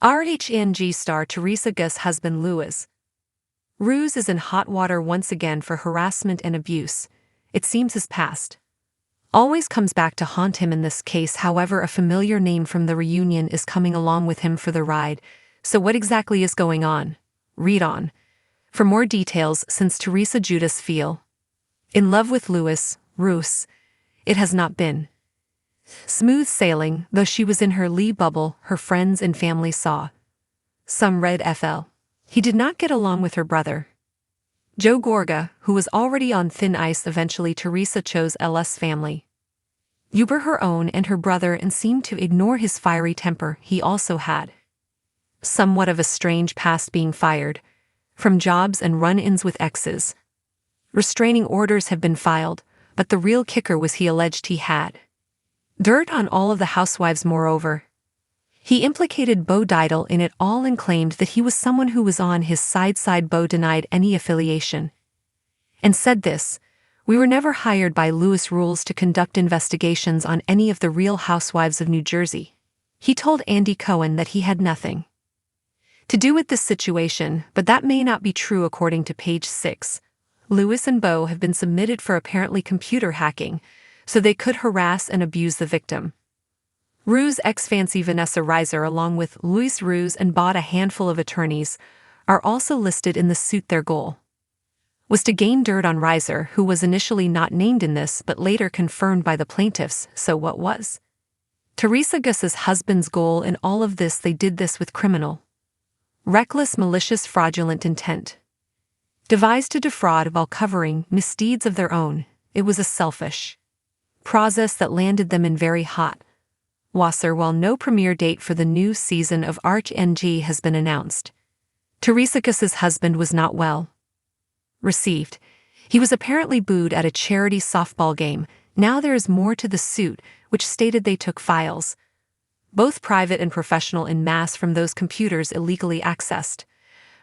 RHONJ star Teresa Giudice's husband Louis RHONJ is in hot water once again for harassment and abuse. It seems his past always comes back to haunt him in this case. However, a familiar name from the reunion is coming along with him for the ride. So what exactly is going on? Read on for more details. Since Teresa Giudice fell in love with Louis RHONJ, it has not been smooth sailing. Though she was in her lee bubble, her friends and family saw some red flag. He did not get along with her brother, Joe Gorga, who was already on thin ice. Eventually Teresa chose LS family over her own and her brother and seemed to ignore his fiery temper. He also had somewhat of a strange past, being fired from jobs and run-ins with exes. Restraining orders have been filed, but the real kicker was he alleged he had dirt on all of the housewives. Moreover, he implicated Beau Diddle in it all and claimed that he was someone who was on his side. Beau denied any affiliation and said this: "We were never hired by Louis Rules to conduct investigations on any of the Real Housewives of New Jersey." He told Andy Cohen that he had nothing to do with this situation, but that may not be true. According to page 6, Louis and Beau have been submitted for apparently computer hacking, so they could harass and abuse the victim. RHONJ's ex-fiancée Vanessa Reiser, along with Louis RHONJ and bought a handful of attorneys, are also listed in the suit. Their goal was to gain dirt on Reiser, who was initially not named in this but later confirmed by the plaintiffs. So what was Teresa Giudice's husband's goal in all of this? They did this with criminal, reckless, malicious, fraudulent intent, devised to defraud while covering misdeeds of their own. It was a selfish process that landed them in very hot water. While no premiere date for the new season of RHONJ has been announced, Teresa Giudice's husband was not well received. He was apparently booed at a charity softball game. Now there is more to the suit, which stated they took files, both private and professional, en masse from those computers illegally accessed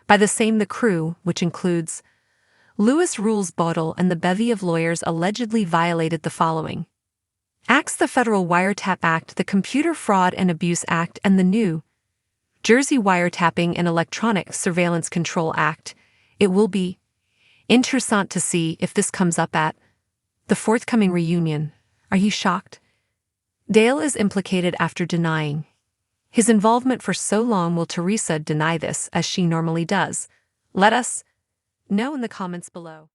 by the crew, which includes Louis Rules Bottle, and the bevy of lawyers allegedly violated the following acts: the Federal Wiretap Act, the Computer Fraud and Abuse Act, and the New Jersey Wiretapping and Electronic Surveillance Control Act. It will be interessant to see if this comes up at the forthcoming reunion. Are you shocked? Dale is implicated after denying his involvement for so long. Will Teresa deny this as she normally does? Let us know in the comments below.